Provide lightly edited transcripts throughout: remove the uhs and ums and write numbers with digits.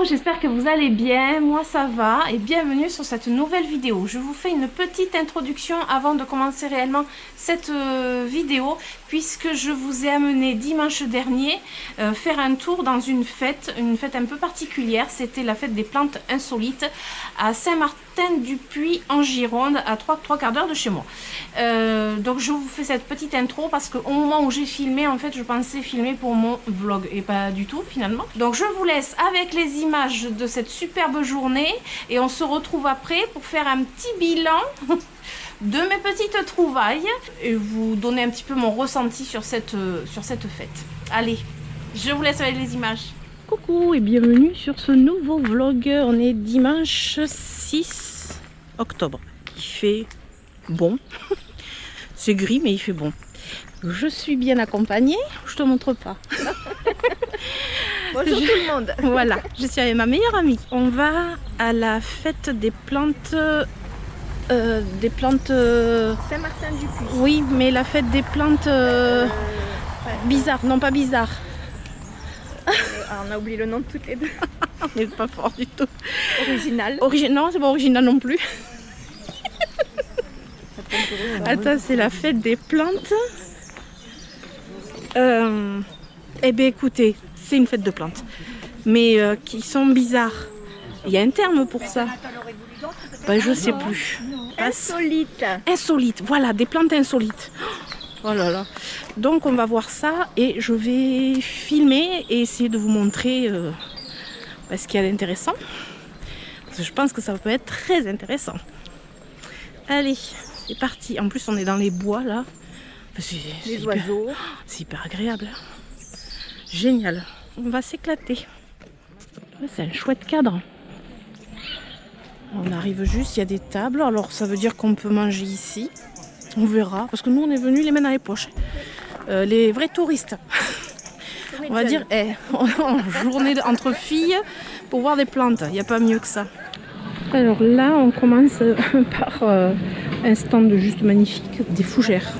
j'espère que vous allez bien, moi ça va et bienvenue sur cette nouvelle vidéo. Je vous fais une petite introduction avant de commencer réellement cette vidéo puisque je vous ai amené dimanche dernier faire un tour dans une fête un peu particulière. C'était la fête des plantes insolites à Saint-Martin-du-Puy en Gironde, à 3 quarts d'heure de chez moi. Donc je vous fais cette petite intro parce qu'au moment où j'ai filmé, en fait je pensais filmer pour mon vlog et pas du tout finalement. Donc je vous laisse avec les images de cette superbe journée et on se retrouve après pour faire un petit bilan de mes petites trouvailles et vous donner un petit peu mon ressenti sur cette fête. Allez, je vous laisse avec les images. Coucou et bienvenue sur ce nouveau vlog. On est dimanche 6 octobre. Il fait bon. C'est gris mais il fait bon. Je suis bien accompagnée. Je te montre pas. Bonjour tout le monde. Voilà, je suis avec ma meilleure amie. On va à la fête des plantes. Saint-Martin-du-Puy. Oui, mais la fête des plantes bizarres. Non, pas bizarres. On a oublié le nom de toutes les deux. On n'est pas fort du tout. Original. Non, c'est pas original non plus. Attends, c'est la fête des plantes. Eh bien, écoutez, c'est une fête de plantes. Mais qui sont bizarres. Il y a un terme pour ça. Ben, je sais plus. Insolite. Insolite, voilà, des plantes insolites. Oh là là. Donc on va voir ça et je vais filmer et essayer de vous montrer ce qu'il y a d'intéressant. Parce que je pense que ça peut être très intéressant. Allez, c'est parti. En plus on est dans les bois là. Les oiseaux. C'est hyper agréable. Génial. On va s'éclater. C'est un chouette cadre. On arrive juste, il y a des tables. Alors ça veut dire qu'on peut manger ici. On verra. Parce que nous on est venus les mains dans les poches. Les vrais touristes. On va dire en journée entre filles pour voir des plantes. Il n'y a pas mieux que ça. Alors là on commence par un stand juste magnifique. Des fougères.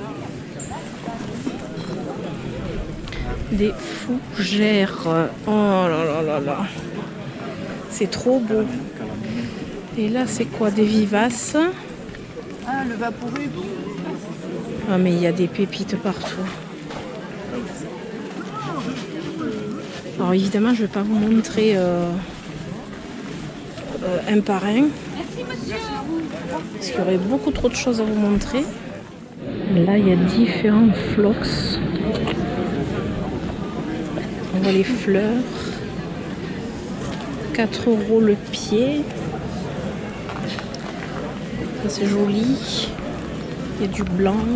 Des fougères. Oh là là là là. C'est trop beau. Et là c'est quoi? Des vivaces. Ah, le vaporub. Ah mais il y a des pépites partout. Alors évidemment je ne vais pas vous montrer un par un. Parce qu'il y aurait beaucoup trop de choses à vous montrer. Là il y a différents phlox. On voit les fleurs. 4 € le pied. Ça c'est joli. Il y a du blanc.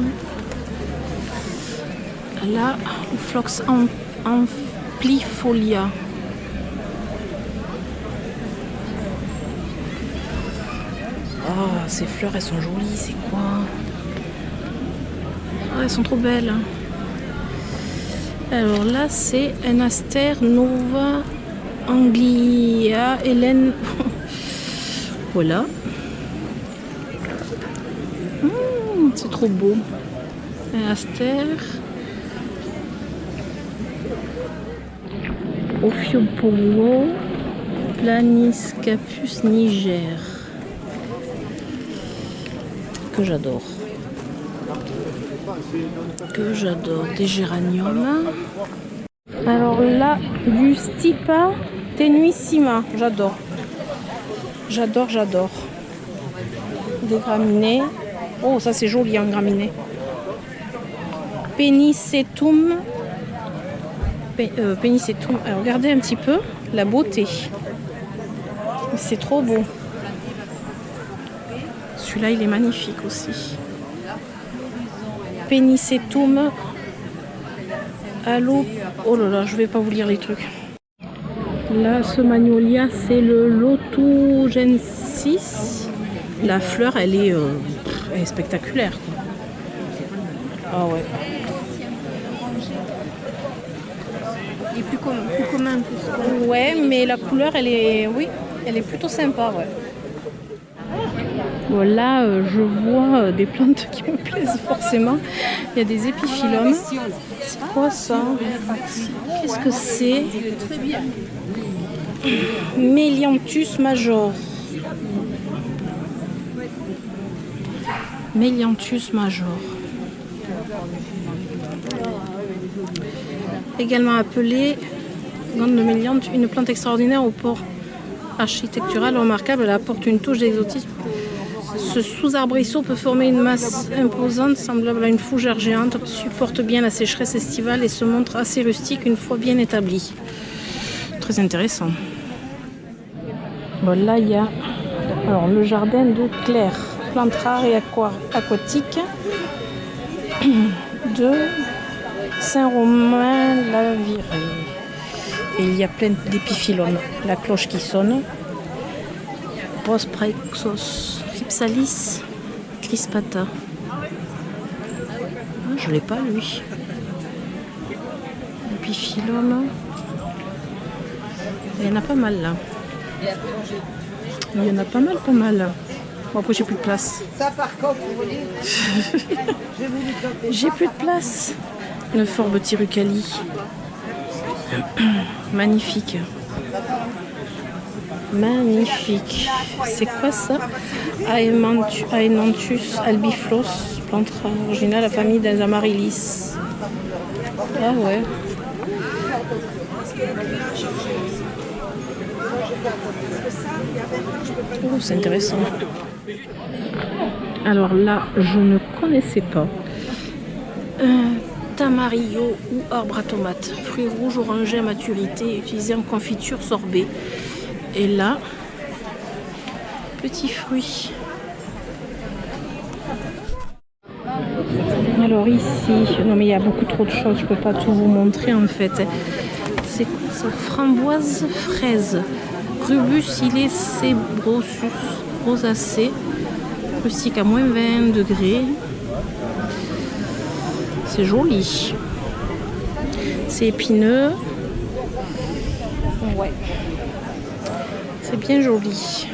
Là, le phlox amplifolia. Oh, ces fleurs elles sont jolies. C'est quoi? Oh, elles sont trop belles. Alors là, c'est un Aster Nova Anglia Hélène. Voilà. C'est trop beau. Un Aster. Ophiopolo Planiscapus niger. Que j'adore. Que j'adore. Des géraniums. Alors là, du Stipa tenuissima. J'adore. J'adore. Des graminées. Oh, ça c'est joli en graminées. Penicetum. Penicetum. Alors, regardez un petit peu la beauté. C'est trop beau. Celui-là, il est magnifique aussi. Penicetum. Allo. Oh là là, je vais pas vous lire les trucs. Là, ce magnolia, c'est le Lotugensis. La fleur, elle est spectaculaire, quoi. Ah ouais. Il est plus commun. Ouais, mais la couleur, elle est plutôt sympa, ouais. Bon, là, je vois des plantes qui me plaisent forcément. Il y a des épiphyllums. C'est quoi ça? Qu'est-ce que c'est? Melianthus major. Melianthus major. Également appelée Gande de Mélianthe, une plante extraordinaire au port architectural remarquable. Elle apporte une touche d'exotisme. Ce sous-arbrisseau peut former une masse imposante semblable à une fougère géante, supporte bien la sécheresse estivale et se montre assez rustique une fois bien établi. Très intéressant. Bon, là, il y a alors, le jardin de Claire, plante rare et aquatique de Saint-Romain-la-Virée. Et il y a plein d'épiphylones. La cloche qui sonne. Prospraxos, Rhipsalis, crispata. Ah, je l'ai pas lui. Épiphylones. Il y en a pas mal là. Il y en a pas mal. Bon, après j'ai plus de place. Ça par contre, vous voulez. J'ai plus de place. Le fort Betirucali. Magnifique. Magnifique. C'est quoi ça? Aenanthus albiflos, plante originale, la famille des Amaryllis. Ah ouais. Oh, c'est intéressant. Alors là, je ne connaissais pas. Tamarillo ou arbre à tomates. Fruits rouges orangés à maturité, utilisés en confiture sorbet. Et là, petits fruits. Alors ici, non mais il y a beaucoup trop de choses, je ne peux pas tout vous montrer en fait. C'est quoi ça? Framboise fraise. Rubus illecebrosus rosacée. Rustique à moins 20 degrés. C'est joli. C'est épineux. Ouais. C'est bien joli.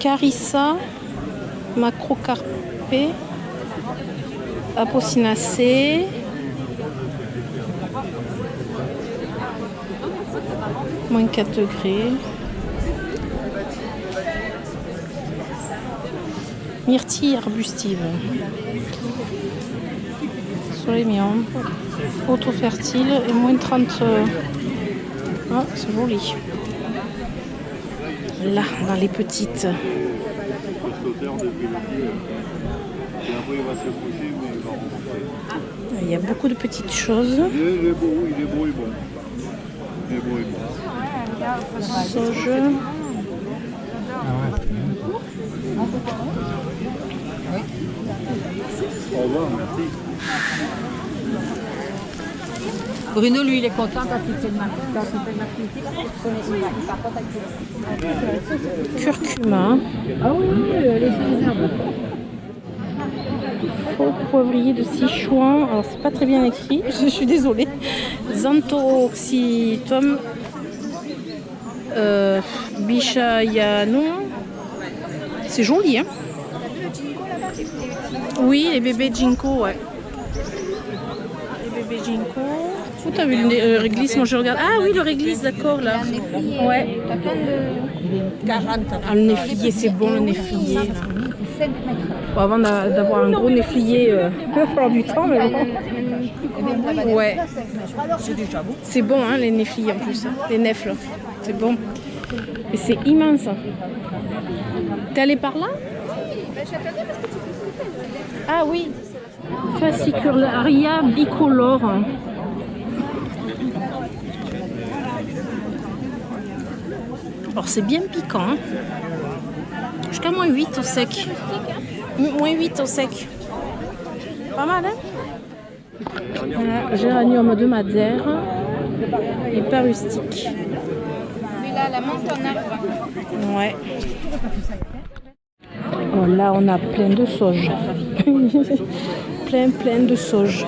Carissa, macrocarpée, apocinacée. Moins 4 degrés. Myrtille arbustive. Soleil mi-ombre. Auto-fertile et moins 30. Ah, c'est joli. Là, dans les petites. Il y a beaucoup de petites choses. Il est beau, il est bon. Il est beau. Sauge. Au revoir, merci. Bruno, lui, il est content quand il fait de l'activité. Curcuma. Ah oui, les herbes. Faux poivrier de Sichuan. Alors, c'est pas très bien écrit. Je suis désolée. Xanthooxytum. Bichayanum. C'est joli, hein? Oui, les bébés Ginkgo, ouais. Les bébés Ginkgo. Où t'as vu le réglisse? Moi je regarde. Ah oui, le réglisse, d'accord là. Ouais. T'as plein de 40. Ah, le néflier, c'est bon le néflier. Là. Bon, avant d'avoir un gros néflier, il va falloir du temps, mais bon. Ouais. C'est bon, hein, les néfliers en plus. Hein. Les nefles. C'est bon. Et c'est immense. T'es allé par là? Ah oui. Fascicularia bicolore. Alors c'est bien piquant. Hein. Jusqu'à moins 8 au sec. Moins 8 au sec. Pas mal, hein? Voilà, géranium de Madère. Et pas rustique. Mais là, la menthe en arbre. Ouais. Oh, là, on a plein de sauge. plein de sauge.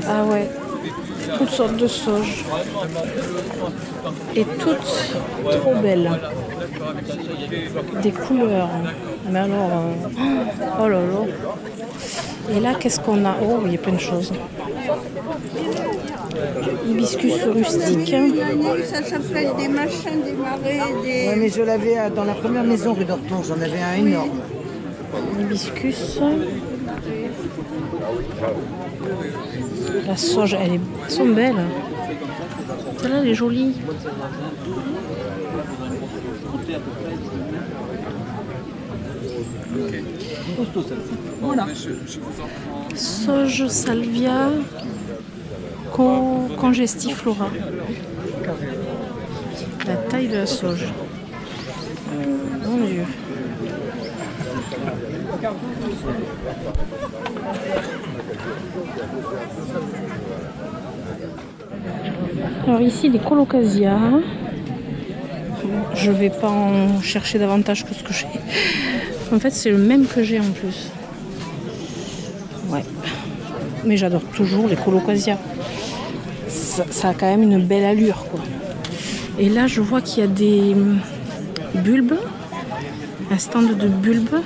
Ah ouais. Toutes sortes de sauge. Et toutes trop belles. Des couleurs. Mais alors... oh là là. Et là, qu'est-ce qu'on a? Oh, il y a plein de choses. Hibiscus rustique. Ça s'appelle des machins, des marais, des... Ouais, mais je l'avais dans la première maison rue d'Orton, j'en avais un énorme. Hibiscus. La sauge, elles sont belles. Celle-là, elle est jolie. Sauge salvia congestiflora. La taille de la sauge. Mon Dieu. Alors ici des colocasia. Je vais pas en chercher davantage que ce que j'ai. En fait c'est le même que j'ai en plus. Ouais. Mais j'adore toujours les colocasia. Ça a quand même une belle allure quoi. Et là je vois qu'il y a des bulbes. Un stand de bulbes.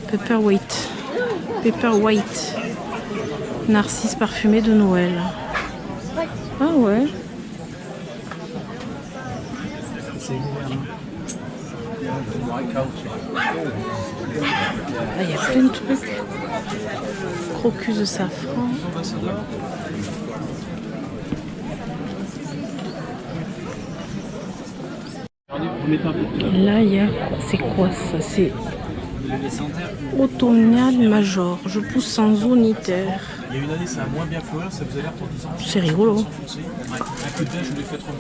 Pepperwhite. Pepperwhite. Narcisse parfumé de Noël. Ah ouais. Ah, il y a plein de trucs. Crocus de safran. Là, il y a... C'est quoi ça? C'est automnal major. Je pousse sans zonitaire. Il y a une année, ça a moins bien fleurir, ça vous a l'air pour 10 ans. C'est rigolo. Un coup de neige, je l'ai fait trop.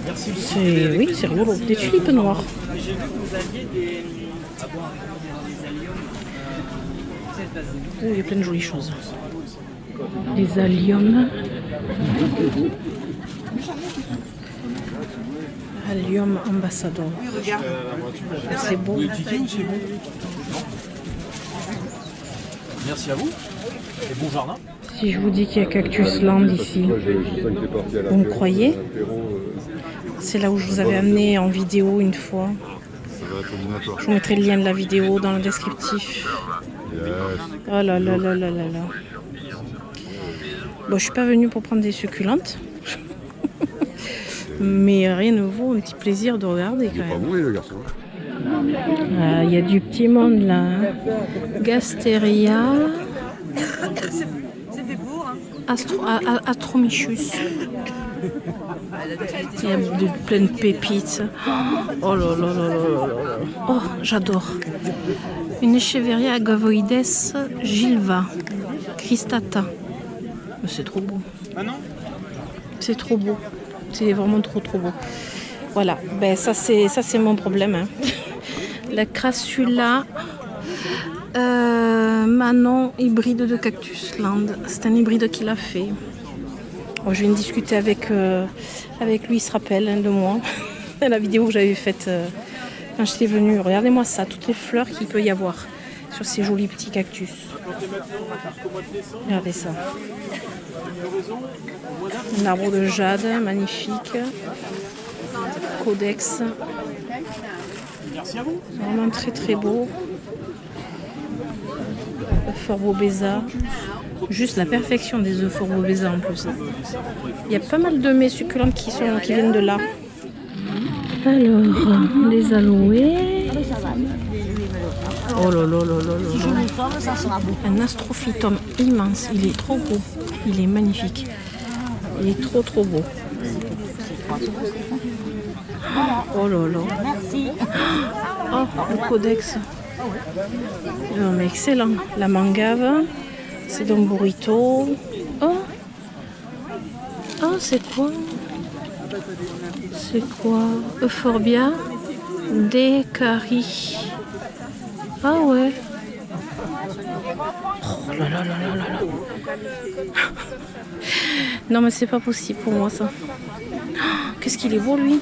Merci. Oui, c'est rigolo. Des tulipes noires. J'ai vu que vous aviez des... Oh, il y a plein de jolies choses. Des alliums. Allium ambassador. C'est beau. Vous tiquez ou c'est bon? Merci à vous. Et bon jardin. Si je vous dis qu'il y a Cactus Land ici, vous me croyez? C'est là où je vous avais amené en vidéo une fois. Je vous mettrai le lien de la vidéo dans le descriptif. Oh là là là là là là. Bon, je suis pas venue pour prendre des succulentes. Mais rien ne vaut un petit plaisir de regarder quand même. Il y a du petit monde là. Gasteria. Astromichus. Il y a plein de pépites. Oh là là là là là. Oh, j'adore. Une Echeveria agavoides gilva. Cristata. C'est trop beau. C'est trop beau. C'est vraiment trop beau. Voilà. Ben ça c'est mon problème. Hein. La Crassula Manon hybride de Cactus Land. C'est un hybride qu'il a fait. Oh, je viens de discuter avec lui, il se rappelle de moi. La vidéo que j'avais faite quand j'étais venue. Regardez-moi ça, toutes les fleurs qu'il peut y avoir sur ces jolis petits cactus. Regardez ça. Un arbre de jade, magnifique. Codex. Vraiment très beau. Euphorbobeza. Juste la perfection des Euphorbobeza en plus. Il y a pas mal de mets succulentes qui viennent de là. Alors, les aloés. Oh là là là là là. Un astrophytum immense. Il est trop beau. Il est magnifique. Il est trop beau. Oh là là. Oh, le codex. Non, mais excellent. La mangave. C'est donc burrito. Oh. Oh, c'est quoi? C'est quoi? Euphorbia Decari. Ah ouais. Oh là là là là là là. Non mais c'est pas possible pour moi ça. Qu'est-ce qu'il est beau lui.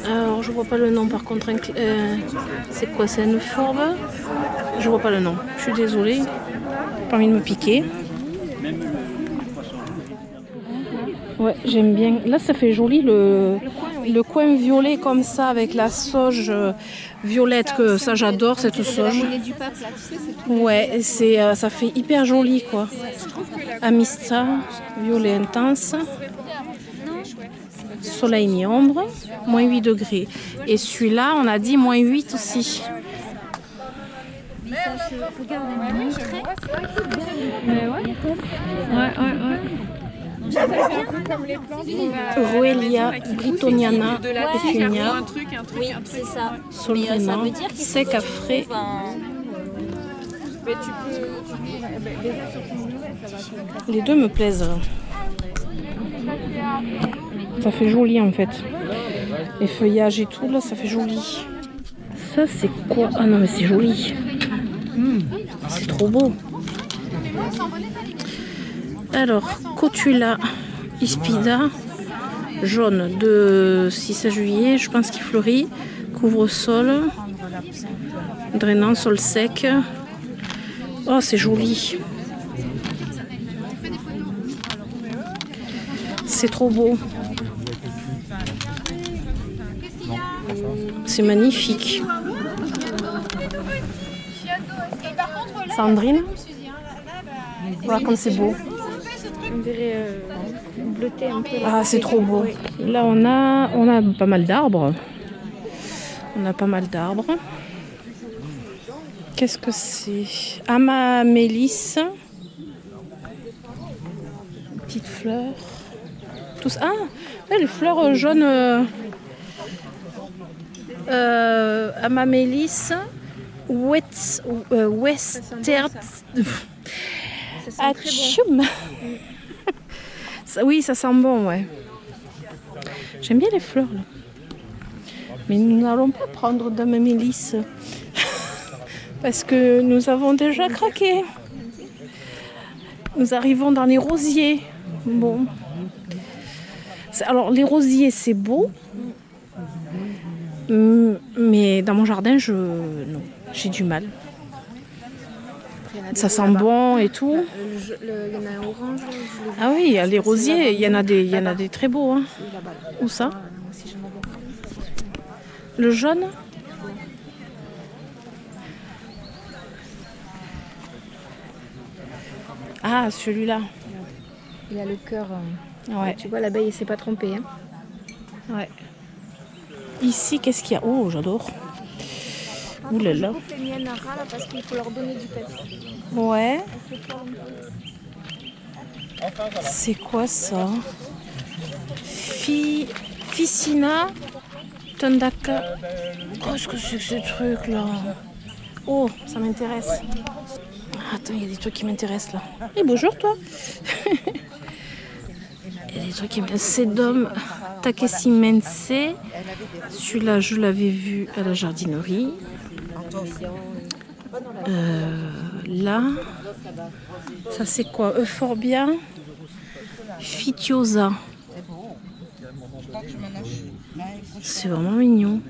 Alors je vois pas le nom par contre. C'est quoi? C'est une forbe? Je vois pas le nom. Je suis désolée. Pas envie de me piquer. Ouais, j'aime bien. Là, ça fait joli le le coin violet comme ça avec la sauge violette, que ça j'adore cette La sauge. monnaie du pape là, tu sais, c'est tout. Ouais, c'est ça fait hyper joli quoi. Amista, violet intense. Soleil mi-ombre, moins 8 degrés. Et celui-là, on a dit moins 8 aussi. Roelia britoniana pétunia, Oui, c'est ça. solrément, veut dire qu'il faut sec que à tu frais. trouves Mais tu peux déjà sur ton nouvelle, ça va. Les deux me plaisent. Ça fait joli en fait. Les feuillages et tout, là, ça fait joli. Ça, c'est quoi? Ah non, mais c'est joli. C'est trop beau. Alors, Cotula Ispida, jaune de 6 à juillet, je pense qu'il fleurit. Couvre-sol, drainant, sol sec. Oh, c'est joli. C'est trop beau. C'est magnifique. Sandrine, voilà comme c'est beau. On dirait bleuté un peu. Ah, c'est trop beau. Là, on a pas mal d'arbres. Qu'est-ce que c'est? Amamélis. Petite fleur. Tous. Ah, ouais, les fleurs jaunes. Amamélis. Western. Atchoum. Oui, ça sent bon, ouais. J'aime bien les fleurs, là. Mais nous n'allons pas prendre d'amamélis. Parce que nous avons déjà craqué. Nous arrivons dans les rosiers. Bon. Alors, les rosiers, c'est beau. Mais dans mon jardin, non, j'ai du mal. Ça sent bon et tout. Il y en a un orange. Ah oui, il y a les rosiers, il y en a des très beaux. Hein. Où ça? Le jaune? Ah, celui-là. Il a le cœur. Ouais. Tu vois, l'abeille, il s'est pas trompée. Hein. Ouais. Ici, qu'est-ce qu'il y a? Oh, j'adore. Ouh là là. Les miennes à ras, là, parce qu'il faut leur donner du peps. Ouais. C'est quoi ça? Ficina Tondaka. Qu'est-ce que c'est que ce truc là? Oh, ça m'intéresse. Attends, il y a des trucs qui m'intéressent là. Et bonjour toi. Il y a des trucs qui m'intéressent. Sedum Takesimense. Celui-là, je l'avais vu à la jardinerie. Là, ça c'est quoi? Euphorbia Phytiosa. C'est vraiment mignon.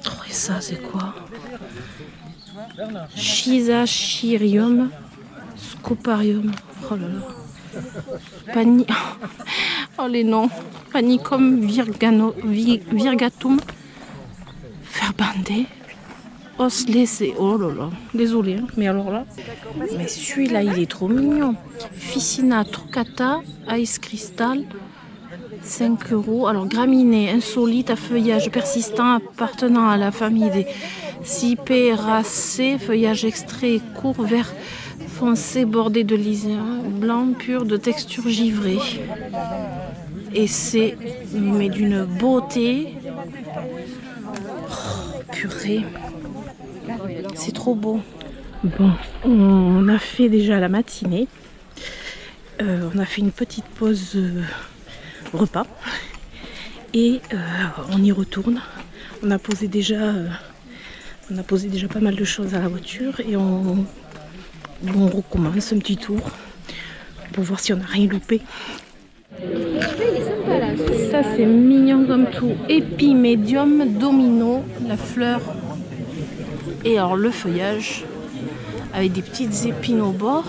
Oh, et ça c'est quoi? Schizachirium Scoparium. Oh là là. Oh les noms. Panicum virgatum Ferbandé. Oslacé. Oh là là. Désolé, hein. Mais alors là. Mais celui-là, il est trop mignon. Ficina truccata, ice crystal. 5 €. Alors, graminées insolites à feuillage persistant appartenant à la famille des Cyperacées. Feuillage extrait court, vert foncé, bordé de liséens blanc pur de texture givrée. Et c'est mais d'une beauté. Oh, purée. C'est trop beau. Bon, on a fait déjà la matinée. On a fait une petite pause repas. Et on y retourne. On a posé déjà pas mal de choses à la voiture. Et on recommence un petit tour pour voir si on n'a rien loupé. Ça c'est mignon comme tout. Epimedium domino, la fleur. Et alors le feuillage avec des petites épines au bord.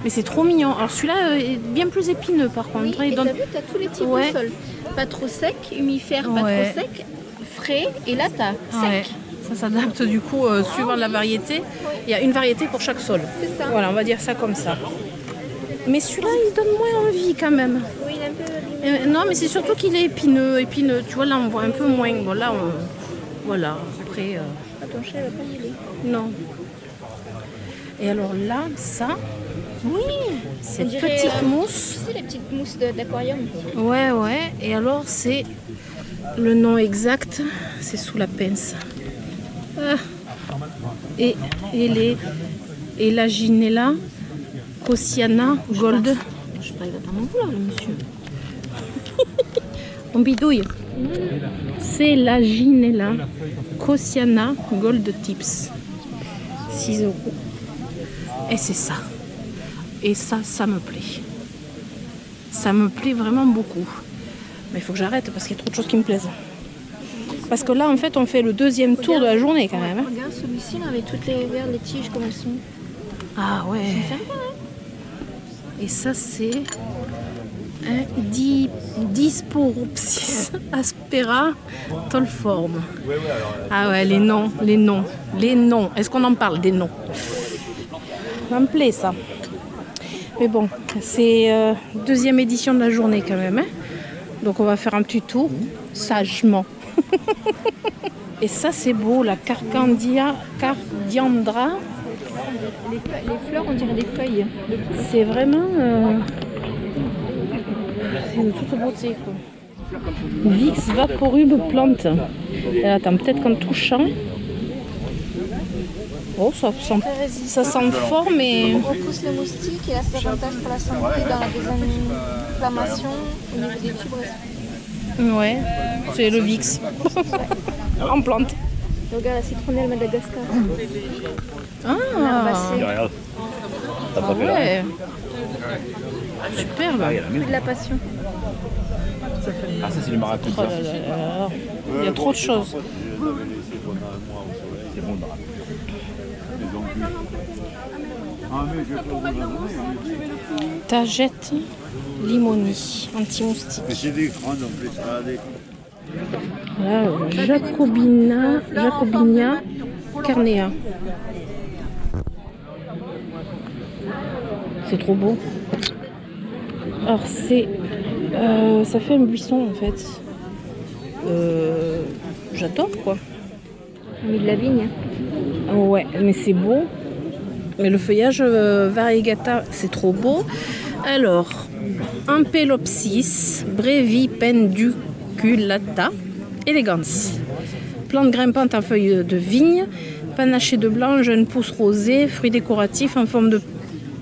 Mais c'est trop mignon. Alors celui-là est bien plus épineux par contre. Oui, et il donne... t'as vu, t'as tous les types Ouais. de sol. pas trop sec, humifère pas Ouais. trop sec, frais, et là t'as Ouais. sec. Ça s'adapte du coup suivant la variété. Il y a une variété pour chaque sol. C'est ça. Voilà, on va dire ça comme ça. Mais celui-là, il donne moins envie quand même. Oui, il est un peu... Non, mais c'est surtout qu'il est épineux. Tu vois, là, on voit un peu moins. Bon, là, voilà. Après, Attends, je vais pas y aller. non. Et alors là, ça, Oui, cette on dirait, petite mousse. Tu sais, les petites mousses d'aquarium. Ouais, ouais. Et alors, c'est le nom exact. C'est sous la pince. Ah. Et la Ginella Cossiana Gold. Je sais pas, il va pas m'en vouloir, le monsieur. On bidouille. C'est la Ginella Cossiana Gold Tips. 6 €. Et c'est ça. Et ça me plaît. Ça me plaît vraiment beaucoup. Mais il faut que j'arrête parce qu'il y a trop de choses qui me plaisent. Parce que là, en fait, on fait le deuxième tour de la journée quand même. Hein. Regarde celui-ci là avec toutes les verres, les tiges comme elles sont. Ah ouais. Et ça, c'est un Disporopsis aspera tolforme. Ah ouais, les noms. Est-ce qu'on en parle des noms? Ça me plaît ça. Mais bon, c'est deuxième édition de la journée quand même. Hein. Donc on va faire un petit tour, sagement. Et ça c'est beau, la Cardiandra. Les fleurs, on dirait des feuilles. C'est vraiment c'est de toute beauté quoi. Vix Vaporub plante. Et attends, peut-être qu'en touchant. Oh, ça sent fort, mais. On repousse les moustiques et là c'est avantage pour la santé dans la désinflammation au niveau des tubes respiratoires. Ouais, c'est le Vix. En plante. Regarde la citronnelle Madagascar. Ah, Regarde. T'as ah pas fait là. ouais. Superbe. Fruit de la passion. Ah, ça, c'est le Oh maracuja. là là là. Il y a trop de choses. C'est bon, le maracuja. Ah, mais je vais pas vous donner, hein. Tagette Limoni, anti-moustique. Mais c'est des grandes en plus. Regardez. Là, Jacobinia carnea. C'est trop beau. Alors ça fait un buisson en fait. J'adore quoi. On a mis de la vigne. Ouais, mais c'est beau. Mais le feuillage variegata, c'est trop beau. Alors, Ampelopsis brevipendiculata elegans. Plante grimpante à feuilles de vigne, panachée de blanc, jeune pousse rosée, fruits décoratifs en forme de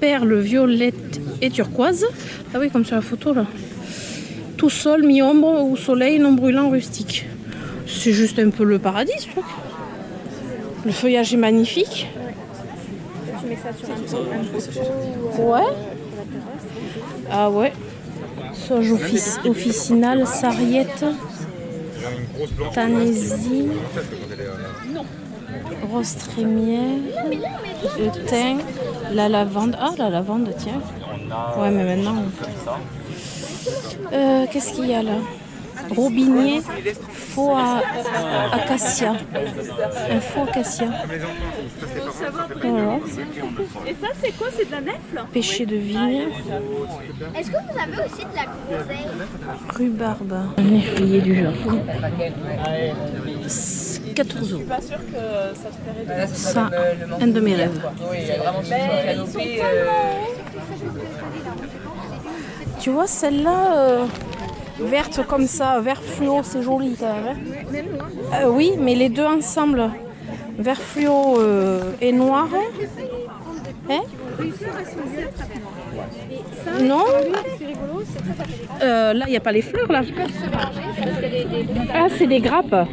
perles violettes et turquoise. Ah oui, comme sur la photo là. Tout sol, mi-ombre ou soleil, non brûlant, rustique. C'est juste un peu le paradis, ce truc. Le feuillage est magnifique. Tu mets ça sur un poteau ou Ouais. Ah ouais. Sauge officinale, sarriette, tanésie, rose trémière, le thym, la lavande. Ah, la lavande, tiens. Ouais, mais maintenant. Qu'est-ce qu'il y a là? Robinier, faux acacia. Un faux acacia. Voilà. Et ça, c'est quoi? C'est de la nèfle? Pêcher de vigne. Est-ce que vous avez aussi de la groseille? Rhubarbe. Un effrayé du Japon. 14 €. Pas sûr que ça se plairait de... Ça, un de mes rêves. Tu vois, celle-là, verte comme ça, vert fluo, c'est joli quand même. Hein. Oui, mais les deux ensemble, vert fluo et noir. Hein? Non. Là, il n'y a pas les fleurs, là. Ah, c'est des grappes.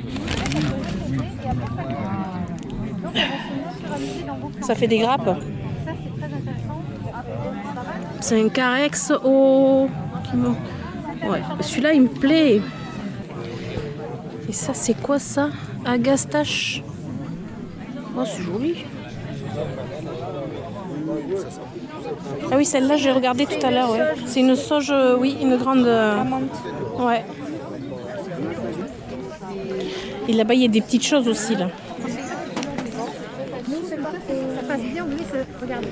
Ça fait des grappes. C'est un carex au... Ouais, celui-là, il me plaît. Et ça, c'est quoi ça? Agastache. Oh, c'est joli. Ah oui, celle-là, j'ai regardé tout à l'heure. Ouais. C'est une sauge, oui, une grande... Ouais. Et là-bas, il y a des petites choses aussi, là. Ça passe bien, oui, regarde.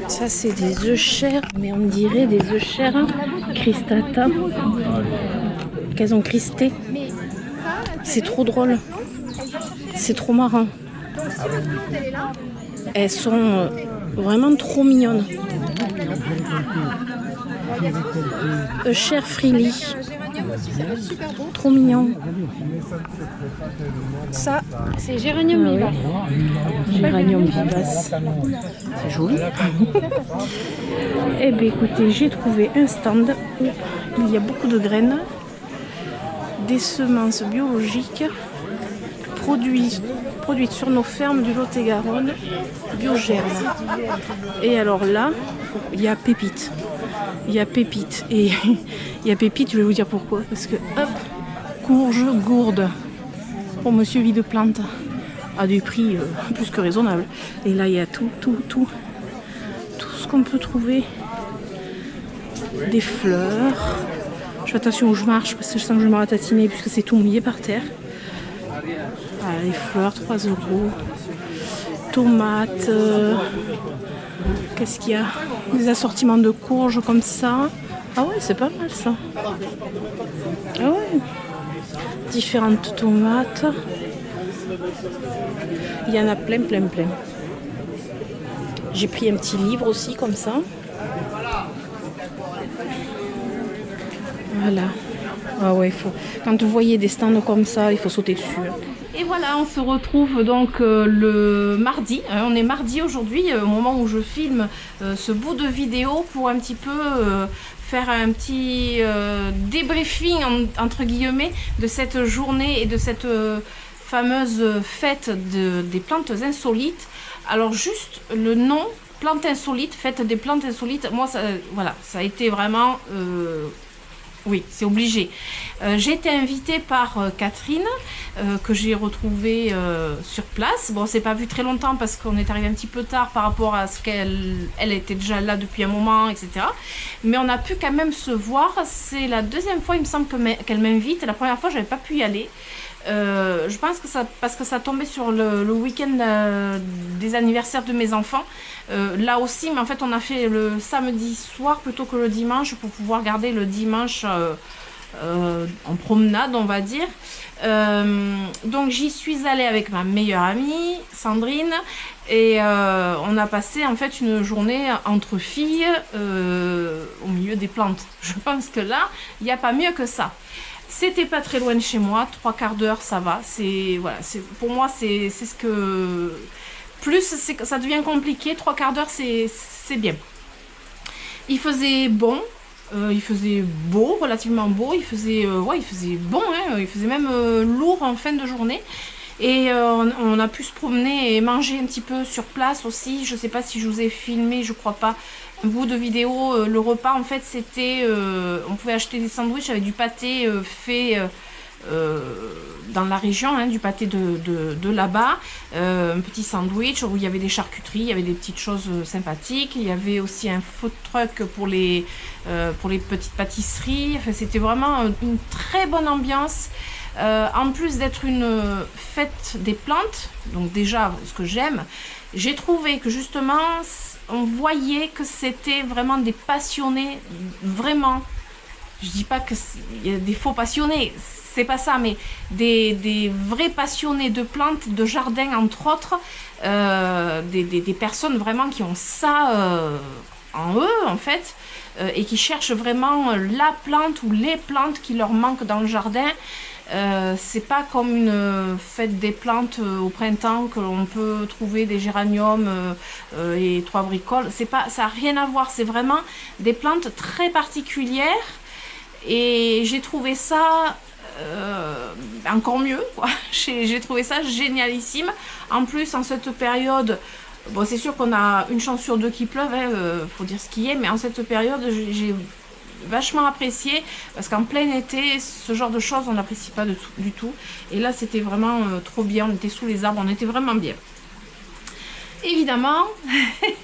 Ça, c'est des œufs chers, mais on dirait des œufs chers cristata. Qu'elles ont cristé. C'est trop drôle. C'est trop marrant. Elles sont vraiment trop mignonnes. Cher Frilly. Trop mignon. Ça, c'est géranium vivace. Géranium vivace. C'est joli. Eh bien écoutez, j'ai trouvé un stand où il y a beaucoup de graines, des semences biologiques, produites sur nos fermes du Lot-et-Garonne, Biogerme. Et alors là, il y a Pépite. Il y a Pépite. Et il y a Pépite, je vais vous dire pourquoi. Parce que, hop, courge, gourde, pour Monsieur Vide-Plante, à des prix plus que raisonnables. Et là, il y a tout ce qu'on peut trouver. Des fleurs. Je fais attention où je marche parce que je sens que je vais me ratatiner puisque c'est tout mouillé par terre. Voilà, les fleurs, 3 €. Tomates. Qu'est-ce qu'il y a? Des assortiments de courges comme ça. Ah ouais, c'est pas mal ça. Ah ouais. Différentes tomates. Il y en a plein. J'ai pris un petit livre aussi comme ça. Voilà. Ah ouais, quand vous voyez des stands comme ça, il faut sauter dessus. Et voilà, on se retrouve donc le mardi. On est mardi aujourd'hui, au moment où je filme ce bout de vidéo pour un petit peu faire un petit débriefing entre guillemets de cette journée et de cette fameuse fête des plantes insolites. Alors juste le nom, plantes insolites, fête des plantes insolites, moi ça, voilà, ça a été vraiment... oui, c'est obligé. J'ai été invitée par Catherine, que j'ai retrouvée sur place. Bon, on s'est pas vu très longtemps parce qu'on est arrivé un petit peu tard par rapport à ce qu'elle était déjà là depuis un moment, etc. Mais on a pu quand même se voir. C'est la deuxième fois, il me semble, qu'elle m'invite. La première fois, j'avais pas pu y aller. Je pense que parce que ça tombait sur le week-end des anniversaires de mes enfants. Là aussi, mais en fait on a fait le samedi soir plutôt que le dimanche pour pouvoir garder le dimanche en promenade, on va dire. Donc j'y suis allée avec ma meilleure amie Sandrine et on a passé en fait une journée entre filles au milieu des plantes. Je pense que là il n'y a pas mieux que ça. C'était pas très loin de chez moi, 3/4 d'heure, ça va. Voilà, pour moi, c'est ce que... Plus ça devient compliqué, 3/4 d'heure, c'est bien. Il faisait bon, il faisait beau, relativement beau. Il faisait, il faisait bon, hein, il faisait même lourd en fin de journée. Et on a pu se promener et manger un petit peu sur place aussi. Je sais pas si je vous ai filmé, je crois pas. Un bout de vidéo, le repas en fait c'était, on pouvait acheter des sandwichs avec du pâté fait dans la région, hein, du pâté de là-bas, un petit sandwich où il y avait des charcuteries, il y avait des petites choses sympathiques, il y avait aussi un food truck pour les petites pâtisseries. Enfin, c'était vraiment une très bonne ambiance. En plus d'être une fête des plantes, donc déjà ce que j'aime, j'ai trouvé que justement on voyait que c'était vraiment des passionnés, vraiment. Je dis pas qu'il y a des faux passionnés, c'est pas ça, mais des vrais passionnés de plantes, de jardin entre autres, des personnes vraiment qui ont ça en eux en fait, et qui cherchent vraiment la plante ou les plantes qui leur manquent dans le jardin. C'est pas comme une fête des plantes au printemps que l'on peut trouver des géraniums et 3 bricoles. Ça n'a rien à voir, c'est vraiment des plantes très particulières et j'ai trouvé ça encore mieux, quoi. J'ai trouvé ça génialissime. En plus, en cette période, bon, c'est sûr qu'on a une chance sur 2 qu'il pleuve, hein, faut dire ce qui est, mais en cette période, j'ai vachement apprécié parce qu'en plein été ce genre de choses on n'apprécie pas du tout, et là c'était vraiment trop bien. On était sous les arbres, on était vraiment bien. Évidemment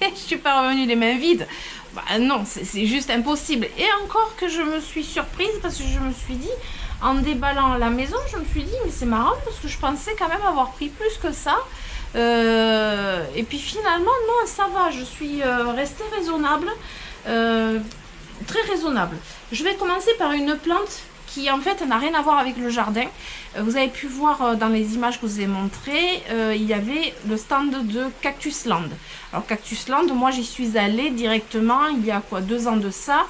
je suis pas revenue les mains vides. Bah non, c'est juste impossible. Et encore que je me suis surprise parce que je me suis dit, en déballant la maison, je me suis dit, mais c'est marrant parce que je pensais quand même avoir pris plus que ça. Et puis finalement, non, ça va. Je suis restée raisonnable, très raisonnable. Je vais commencer par une plante qui en fait n'a rien à voir avec le jardin. Vous avez pu voir dans les images que je vous ai montrées, il y avait le stand de Cactus Land. Alors Cactus Land, moi j'y suis allée directement il y a quoi 2 ans de ça.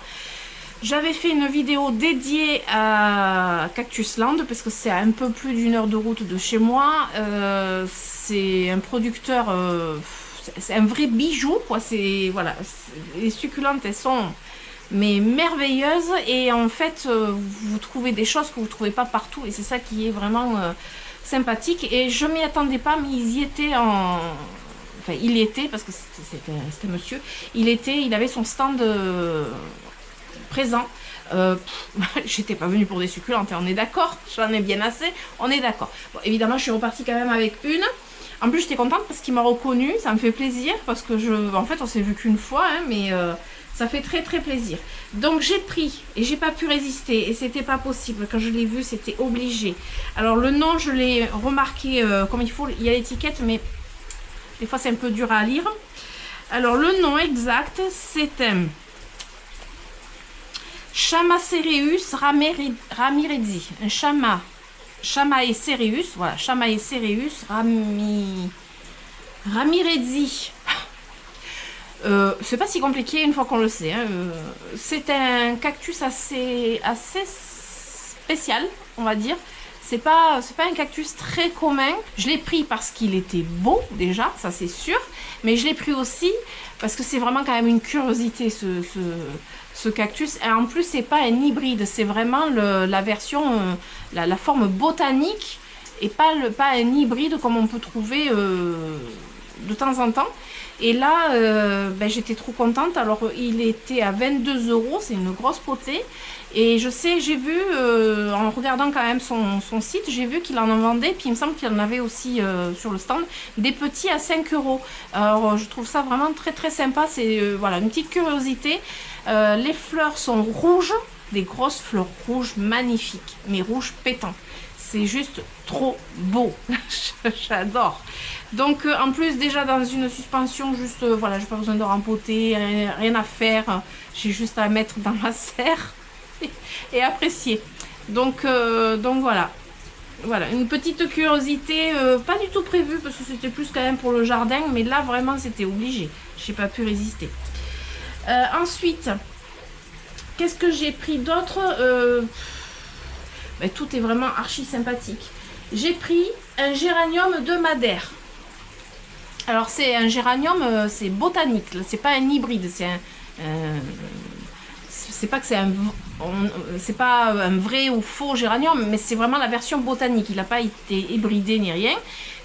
J'avais fait une vidéo dédiée à Cactus Land parce que c'est à un peu plus d'1 heure de route de chez moi. C'est un producteur, c'est un vrai bijou quoi. C'est voilà, les succulentes elles sont mais merveilleuse et en fait vous trouvez des choses que vous ne trouvez pas partout et c'est ça qui est vraiment sympathique et je m'y attendais pas mais ils y étaient en... Enfin il y était parce que c'était monsieur, il avait son stand présent. J'étais pas venue pour des succulentes, on est d'accord, j'en ai bien assez, on est d'accord. Bon, évidemment je suis repartie quand même avec une. En plus j'étais contente parce qu'il m'a reconnue, ça me fait plaisir parce que en fait on s'est vu qu'une fois hein, mais ça fait très très plaisir. Donc j'ai pris et j'ai pas pu résister et c'était pas possible. Quand je l'ai vu c'était obligé. Alors le nom je l'ai remarqué comme il faut, il y a l'étiquette mais des fois c'est un peu dur à lire. Alors le nom exact c'est Chamaecereus ramirezi. Un Chamaecereus, voilà, Chamaecereus ramirezi. C'est pas si compliqué une fois qu'on le sait. Hein. C'est un cactus assez spécial, on va dire. C'est pas un cactus très commun. Je l'ai pris parce qu'il était beau déjà, ça c'est sûr. Mais je l'ai pris aussi parce que c'est vraiment quand même une curiosité ce cactus. Et en plus c'est pas un hybride, c'est vraiment la version, la forme botanique et pas un hybride comme on peut trouver de temps en temps. Et là, j'étais trop contente. Alors, il était à 22 €, c'est une grosse potée. Et je sais, j'ai vu, en regardant quand même son site, j'ai vu qu'il en vendait. Puis il me semble qu'il en avait aussi sur le stand, des petits à 5 €. Alors, je trouve ça vraiment très très sympa. C'est voilà, une petite curiosité. Les fleurs sont rouges, des grosses fleurs rouges magnifiques, mais rouges pétants. C'est juste trop beau. J'adore. Donc en plus déjà dans une suspension, juste voilà, j'ai pas besoin de rempoter, rien à faire. J'ai juste à mettre dans ma serre et apprécier. Donc voilà. Voilà, une petite curiosité, pas du tout prévue parce que c'était plus quand même pour le jardin, mais là vraiment c'était obligé. J'ai pas pu résister. Ensuite, qu'est-ce que j'ai pris d'autre? Tout est vraiment archi sympathique. J'ai pris un géranium de Madère. Alors c'est un géranium, c'est botanique, c'est pas un hybride, c'est pas que c'est pas un vrai ou faux géranium, mais c'est vraiment la version botanique, il n'a pas été hybridé ni rien.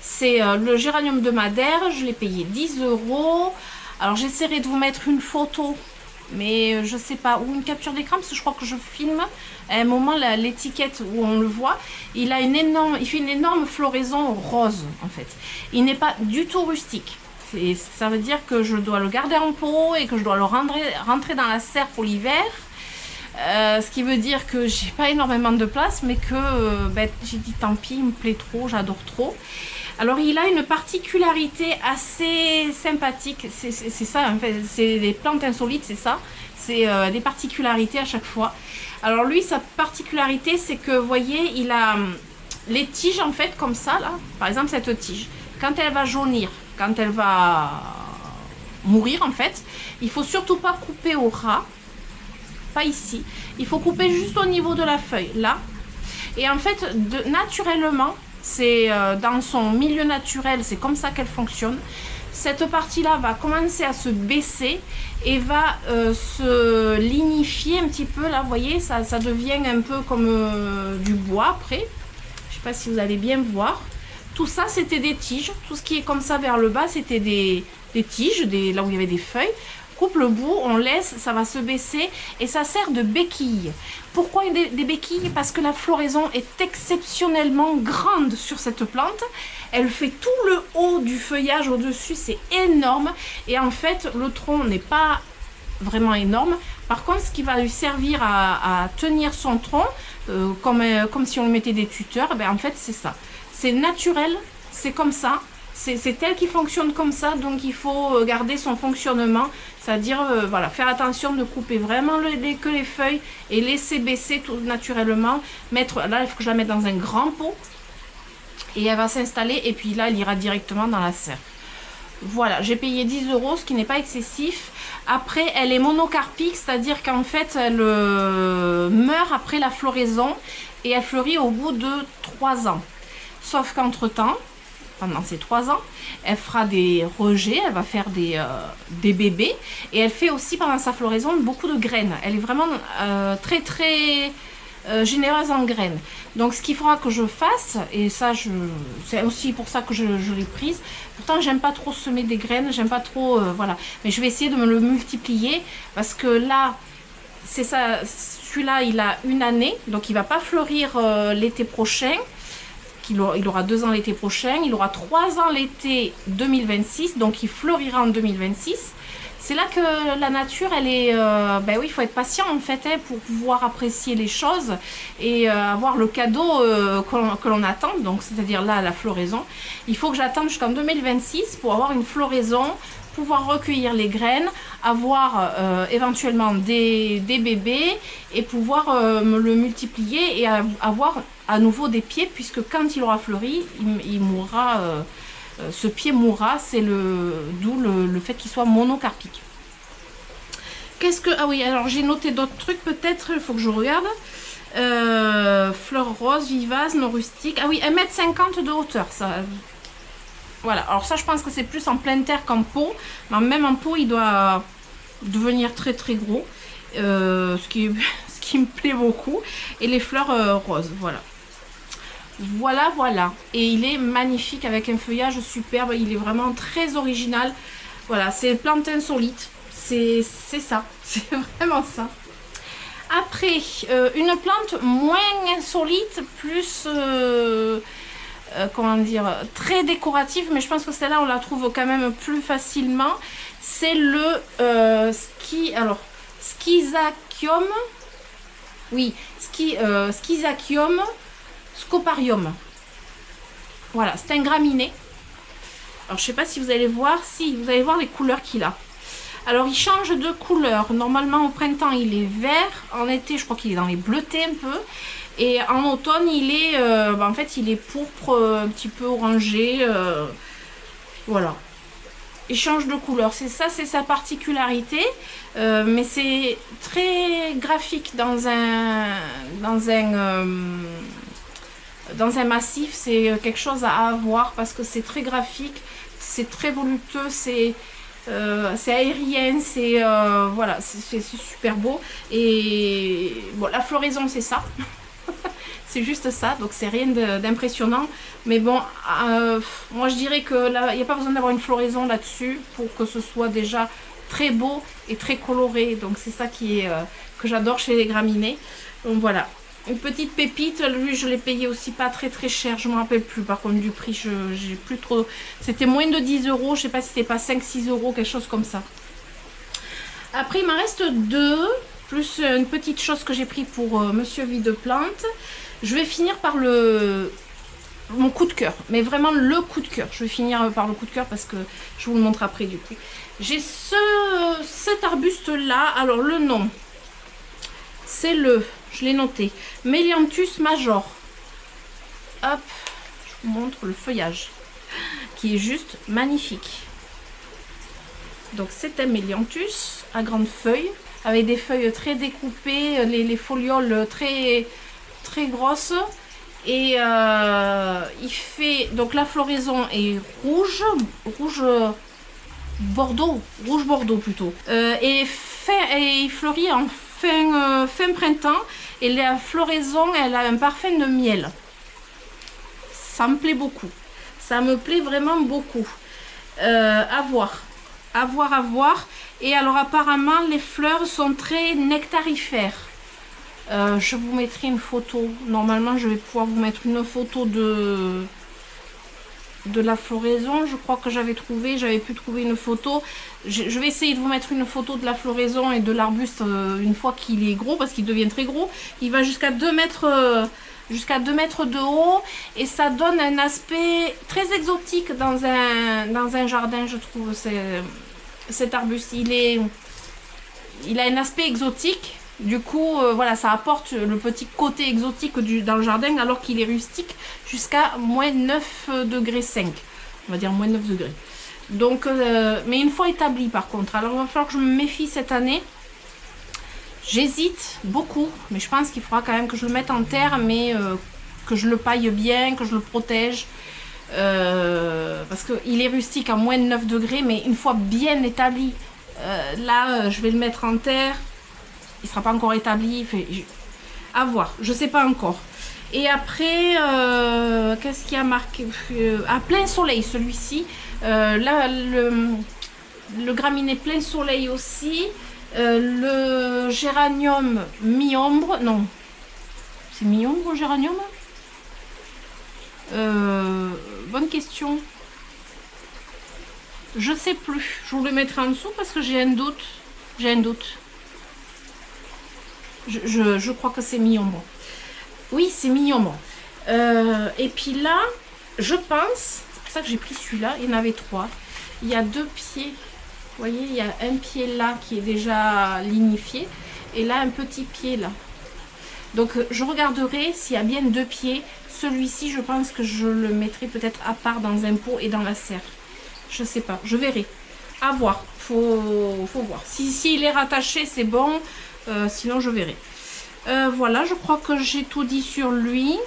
C'est le géranium de Madère, je l'ai payé 10 €. Alors j'essaierai de vous mettre une photo, mais je sais pas, ou une capture d'écran, parce que je crois que je filme à un moment l'étiquette où on le voit. Il fait une énorme floraison rose en fait. Il n'est pas du tout rustique. Ça veut dire que je dois le garder en pot et que je dois le rentrer dans la serre pour l'hiver. Ce qui veut dire que j'ai pas énormément de place, mais que j'ai dit tant pis, il me plaît trop, j'adore trop. Alors il a une particularité assez sympathique, c'est ça en fait, c'est des plantes insolites, c'est ça, c'est des particularités à chaque fois. Alors lui, sa particularité c'est que vous voyez, il a les tiges en fait comme ça là, par exemple cette tige, quand elle va jaunir, quand elle va mourir en fait, il faut surtout pas couper au ras, pas ici, il faut couper juste au niveau de la feuille là, et en fait naturellement, c'est dans son milieu naturel, c'est comme ça qu'elle fonctionne. Cette partie-là va commencer à se baisser et va se lignifier un petit peu. Là, vous voyez, ça devient un peu comme du bois après. Je sais pas si vous allez bien voir. Tout ça, c'était des tiges. Tout ce qui est comme ça vers le bas, c'était des tiges, là où il y avait des feuilles. Coupe le bout, on laisse, ça va se baisser et ça sert de béquille. Pourquoi des béquilles? Parce que la floraison est exceptionnellement grande sur cette plante. Elle fait tout le haut du feuillage au-dessus, c'est énorme. Et en fait, le tronc n'est pas vraiment énorme. Par contre, ce qui va lui servir à tenir son tronc, comme si on lui mettait des tuteurs, ben, en fait c'est ça. C'est naturel, c'est comme ça. C'est elle qui fonctionne comme ça, donc il faut garder son fonctionnement, c'est-à-dire voilà, faire attention de couper vraiment que les feuilles et laisser baisser tout naturellement. Là, il faut que je la mette dans un grand pot et elle va s'installer et puis là, elle ira directement dans la serre. Voilà, j'ai payé 10 €, ce qui n'est pas excessif. Après, elle est monocarpique, c'est-à-dire qu'en fait, elle meurt après la floraison et elle fleurit au bout de 3 ans. Sauf qu'entre-temps, pendant ces 3 ans, elle fera des rejets, elle va faire des bébés et elle fait aussi pendant sa floraison beaucoup de graines. Elle est vraiment très très généreuse en graines. Donc ce qu'il faudra que je fasse, et ça c'est aussi pour ça que je l'ai prise. Pourtant j'aime pas trop semer des graines, j'aime pas trop voilà, mais je vais essayer de me le multiplier parce que là c'est ça, celui-là il a 1 année, donc il va pas fleurir l'été prochain. Il aura 2 ans l'été prochain, il aura 3 ans l'été 2026, donc il fleurira en 2026. C'est là que la nature, elle est... ben oui, il faut être patient en fait hein, pour pouvoir apprécier les choses et avoir le cadeau que l'on attend, donc c'est-à-dire là la floraison. Il faut que j'attende jusqu'en 2026 pour avoir une floraison, pouvoir recueillir les graines, avoir éventuellement des bébés et pouvoir me le multiplier et avoir à nouveau des pieds, puisque quand il aura fleuri, il mourra, ce pied mourra, c'est d'où le fait qu'il soit monocarpique. Qu'est-ce que... Ah oui, alors j'ai noté d'autres trucs peut-être, il faut que je regarde. Fleurs roses, vivaces, non rustiques. Ah oui, 1,50 m de hauteur, ça... Voilà, alors ça je pense que c'est plus en pleine terre qu'en pot, mais même en pot il doit devenir très très gros, ce qui me plaît beaucoup. Et les fleurs roses, voilà. Voilà, et il est magnifique avec un feuillage superbe, il est vraiment très original. Voilà, c'est plante insolite, c'est ça, c'est vraiment ça. Après, une plante moins insolite, plus... comment dire, très décorative, mais je pense que celle-là on la trouve quand même plus facilement. C'est le Schizachyum, oui, Schizachyum scoparium. Voilà, c'est un graminé. Alors je sais pas si vous allez voir, si vous allez voir les couleurs qu'il a. Alors il change de couleur. Normalement au printemps il est vert, en été je crois qu'il est dans les bleutés un peu. Et en automne, il est, en fait, il est pourpre, un petit peu orangé. Voilà. Il change de couleur. C'est ça, c'est sa particularité. Mais c'est très graphique dans un massif. C'est quelque chose à avoir parce que c'est très graphique. C'est très voluptueux. C'est aérien. C'est voilà, c'est super beau. Et bon, la floraison, c'est ça. C'est juste ça, donc c'est rien d'impressionnant. Mais bon, moi je dirais que là, il n'y a pas besoin d'avoir une floraison là-dessus pour que ce soit déjà très beau et très coloré. Donc c'est ça que j'adore chez les graminées. Donc voilà, une petite pépite. Lui, je l'ai payé aussi pas très très cher. Je ne me rappelle plus par contre du prix. J'ai plus trop. C'était moins de 10 €. Je ne sais pas si c'était pas 5-6 €, quelque chose comme ça. Après, il m'en reste 2. Plus une petite chose que j'ai pris pour Monsieur Vide-Plante. Je vais finir par mon coup de cœur, mais vraiment le coup de cœur. Je vais finir par le coup de cœur parce que je vous le montre après du coup. J'ai cet arbuste là, alors le nom, c'est je l'ai noté, Melianthus major. Hop, je vous montre le feuillage, qui est juste magnifique. Donc c'est un Melianthus à grandes feuilles, avec des feuilles très découpées, les folioles très grosse et il fait donc la floraison est rouge bordeaux plutôt et il fleurit en fin printemps et la floraison elle a un parfum de miel. Ça me plaît beaucoup, ça me plaît vraiment beaucoup. À voir. Et alors apparemment les fleurs sont très nectarifères. Je vous mettrai une photo. Normalement, je vais pouvoir vous mettre une photo de la floraison. Je crois que j'avais pu trouver une photo. Je vais essayer de vous mettre une photo de la floraison et de l'arbuste une fois qu'il est gros, parce qu'il devient très gros. Il va jusqu'à 2 mètres de haut, et ça donne un aspect très exotique dans un jardin, je trouve. Cet arbuste, il a un aspect exotique. Du coup, voilà, ça apporte le petit côté exotique dans le jardin, alors qu'il est rustique jusqu'à moins 9 degrés 5. On va dire moins 9 degrés. Donc, mais une fois établi par contre. Alors, il va falloir que je me méfie cette année. J'hésite beaucoup, mais je pense qu'il faudra quand même que je le mette en terre, mais que je le paille bien, que je le protège. Parce qu'il est rustique à moins de 9 degrés, mais une fois bien établi, là, je vais le mettre en terre. Il ne sera pas encore établi. À voir, je ne sais pas encore. Et après, qu'est-ce qui a marqué à plein soleil, celui-ci. Là, le graminé plein soleil aussi. Le géranium mi-ombre. Non. C'est mi-ombre, géranium? Bonne question. Je sais plus. Je vous le mettrai en dessous parce que j'ai un doute. Je crois que c'est mi-ombre. Oui, c'est mi-ombre. Et puis là, je pense, c'est pour ça que j'ai pris celui-là, il y en avait 3. Il y a 2 pieds. Vous voyez, il y a un pied là qui est déjà lignifié. Et là, un petit pied là. Donc, je regarderai s'il y a bien 2 pieds. Celui-ci, je pense que je le mettrai peut-être à part dans un pot et dans la serre. Je sais pas, je verrai. À voir, faut voir. Si il est rattaché, c'est bon. Sinon, je verrai. Voilà, je crois que j'ai tout dit sur lui.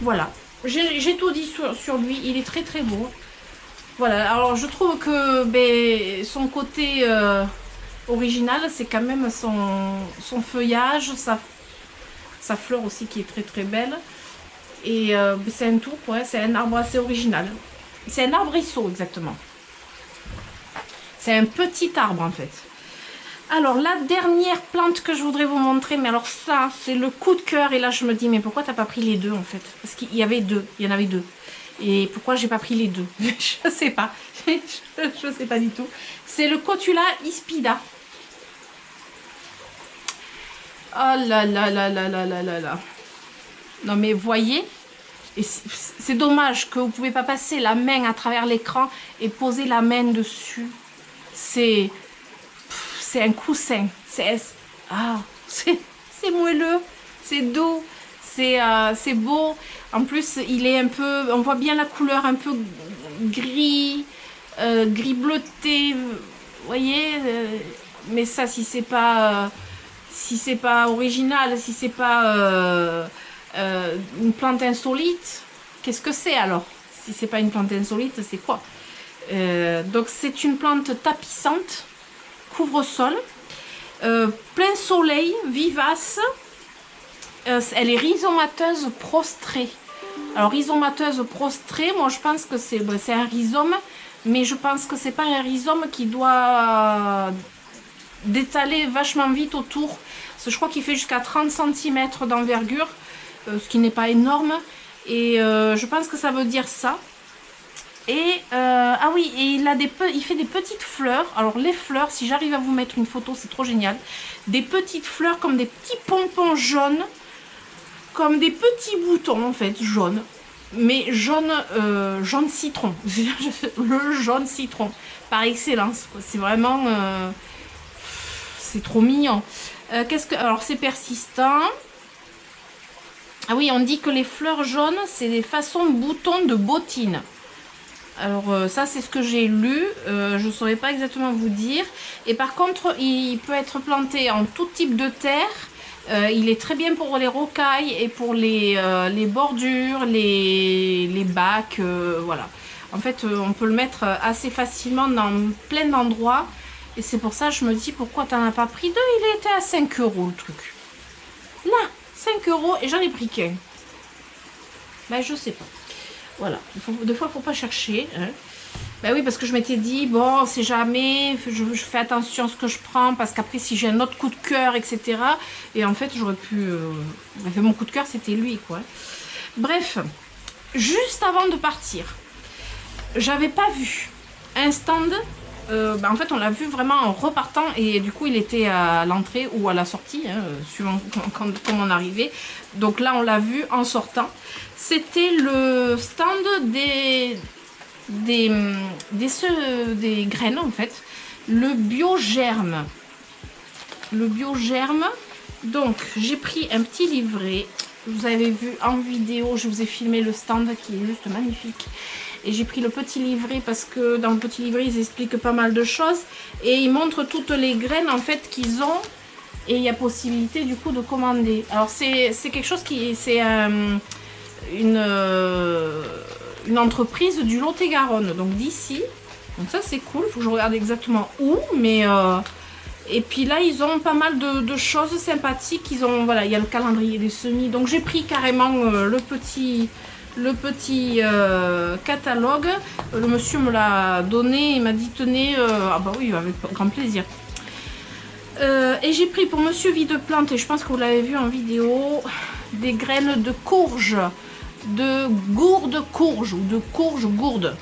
Voilà, j'ai tout dit sur lui. Il est très très beau. Voilà, alors je trouve que son côté original, c'est quand même son feuillage, sa fleur aussi qui est très très belle. Et c'est un tout, ouais, c'est un arbre assez original. C'est un arbrisseau exactement. C'est un petit arbre en fait. Alors la dernière plante que je voudrais vous montrer, mais alors ça c'est le coup de cœur, et là je me dis mais pourquoi t'as pas pris les 2 en fait? Parce qu'il y avait 2, il y en avait 2. Et pourquoi j'ai pas pris les 2? Je sais pas, je sais pas du tout. C'est le Cotula Ispida. Oh là là là là là là là là. Non mais voyez, c'est dommage que vous ne pouvez pas passer la main à travers l'écran et poser la main dessus. C'est un coussin. C'est moelleux, c'est doux, c'est beau. En plus, il est un peu, on voit bien la couleur un peu gris, gris bleuté. Vous voyez, mais ça, si c'est pas original, si c'est pas une plante insolite, qu'est-ce que c'est alors? Si c'est pas une plante insolite, c'est quoi? Donc c'est une plante tapissante, couvre-sol, plein soleil, vivace. Elle est rhizomateuse prostrée. Alors rhizomateuse prostrée, moi je pense que c'est un rhizome, mais je pense que c'est pas un rhizome qui doit d'étaler vachement vite autour. Parce que je crois qu'il fait jusqu'à 30 cm d'envergure, ce qui n'est pas énorme. Et je pense que ça veut dire ça. Et ah oui, et il fait des petites fleurs. Alors les fleurs, si j'arrive à vous mettre une photo, c'est trop génial. Des petites fleurs comme des petits pompons jaunes, comme des petits boutons en fait jaunes, mais jaune citron. Le jaune citron par excellence. C'est vraiment, c'est trop mignon. Alors c'est persistant. Ah oui, on dit que les fleurs jaunes, c'est des façons boutons de bottines. Alors ça c'est ce que j'ai lu, je ne saurais pas exactement vous dire. Et par contre il peut être planté en tout type de terre. Il est très bien pour les rocailles et pour les bordures, les bacs, voilà. En fait on peut le mettre assez facilement dans plein d'endroits. Et c'est pour ça que je me dis pourquoi tu n'en as pas pris 2, il était à 5 € le truc. Là, 5 € et j'en ai pris qu'un. Ben je sais pas. Voilà, des fois il ne faut pas chercher. Hein. Ben oui, parce que je m'étais dit, bon, c'est jamais, je fais attention à ce que je prends, parce qu'après si j'ai un autre coup de cœur, etc. Et en fait, j'aurais pu... mon coup de cœur, c'était lui, quoi. Bref, juste avant de partir, j'avais pas vu un stand. En fait, on l'a vu vraiment en repartant et du coup, il était à l'entrée ou à la sortie, hein, suivant quand on arrivait. Donc là, on l'a vu en sortant. C'était le stand des graines, en fait. Le biogerme. Le biogerme. Donc, j'ai pris un petit livret. Vous avez vu en vidéo, je vous ai filmé le stand qui est juste magnifique. Et j'ai pris le petit livret parce que dans le petit livret, ils expliquent pas mal de choses. Et ils montrent toutes les graines en fait qu'ils ont. Et il y a possibilité du coup de commander. Alors c'est quelque chose qui... C'est une entreprise du Lot-et-Garonne. Donc d'ici. Donc ça c'est cool. Il faut que je regarde exactement où. Mais... Et puis là, ils ont pas mal de choses sympathiques. Ils ont, voilà, il y a le calendrier des semis. Donc j'ai pris carrément le petit catalogue. Le monsieur me l'a donné. Il m'a dit tenez, ah bah oui, avec grand plaisir. Et j'ai pris pour monsieur Vide-Plante, et je pense que vous l'avez vu en vidéo, des graines de courge, de gourde courge ou de courge gourde.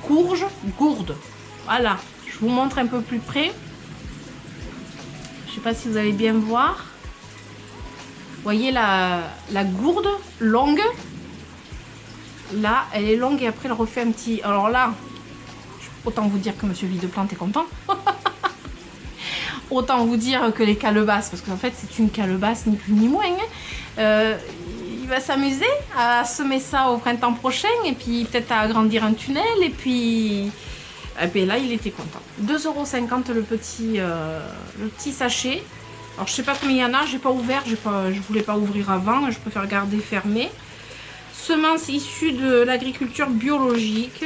Courge gourde. Voilà, je vous montre un peu plus près. Je sais pas si vous allez bien voir. Vous voyez la gourde longue. Là, elle est longue et après elle refait un petit... Alors là, autant vous dire que monsieur Vide-Plante est content. Autant vous dire que les calebasses, parce qu'en fait c'est une calebasse ni plus ni moins. Il va s'amuser à semer ça au printemps prochain et puis peut-être à agrandir un tunnel et puis... Et bien là, il était content. 2,50 € le petit sachet. Alors, je sais pas combien il y en a. J'ai pas ouvert. Je voulais pas ouvrir avant. Je préfère garder fermé. Semences issues de l'agriculture biologique.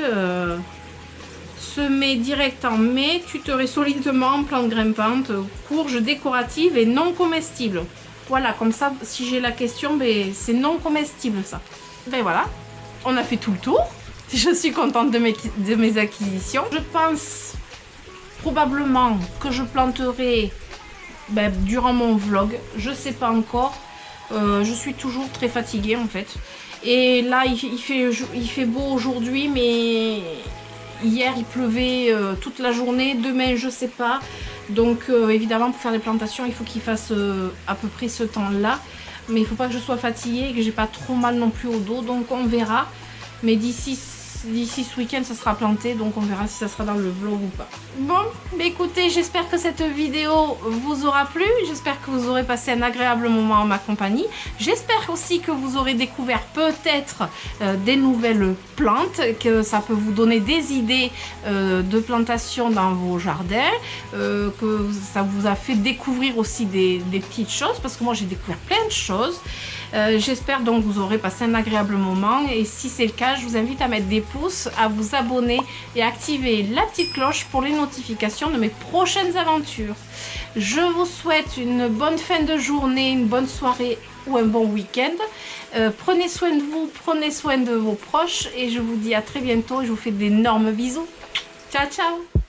Semées direct en mai. Tutorées solidement. Plantes grimpantes. Courges décoratives et non comestibles. Voilà, comme ça, si j'ai la question, ben, c'est non comestible ça. Ben voilà. On a fait tout le tour. Je suis contente de mes acquisitions. Je pense probablement que je planterai durant mon vlog. Je sais pas encore. Je suis toujours très fatiguée en fait. Et là, il fait beau aujourd'hui, mais hier il pleuvait toute la journée. Demain, je sais pas. Donc évidemment, pour faire des plantations, il faut qu'il fasse à peu près ce temps-là. Mais il faut pas que je sois fatiguée et que j'ai pas trop mal non plus au dos. Donc on verra. Mais d'ici ce week-end ça sera planté, donc on verra si ça sera dans le vlog ou pas. Bon, mais écoutez, j'espère que cette vidéo vous aura plu, j'espère que vous aurez passé un agréable moment en ma compagnie, j'espère aussi que vous aurez découvert peut-être des nouvelles plantes, que ça peut vous donner des idées de plantation dans vos jardins, que ça vous a fait découvrir aussi des petites choses, parce que moi j'ai découvert plein de choses. J'espère donc que vous aurez passé un agréable moment et si c'est le cas, je vous invite à mettre des pouces, à vous abonner et à activer la petite cloche pour les notifications de mes prochaines aventures. Je vous souhaite une bonne fin de journée, une bonne soirée ou un bon week-end. Prenez soin de vous, prenez soin de vos proches et je vous dis à très bientôt et je vous fais d'énormes bisous. Ciao, ciao!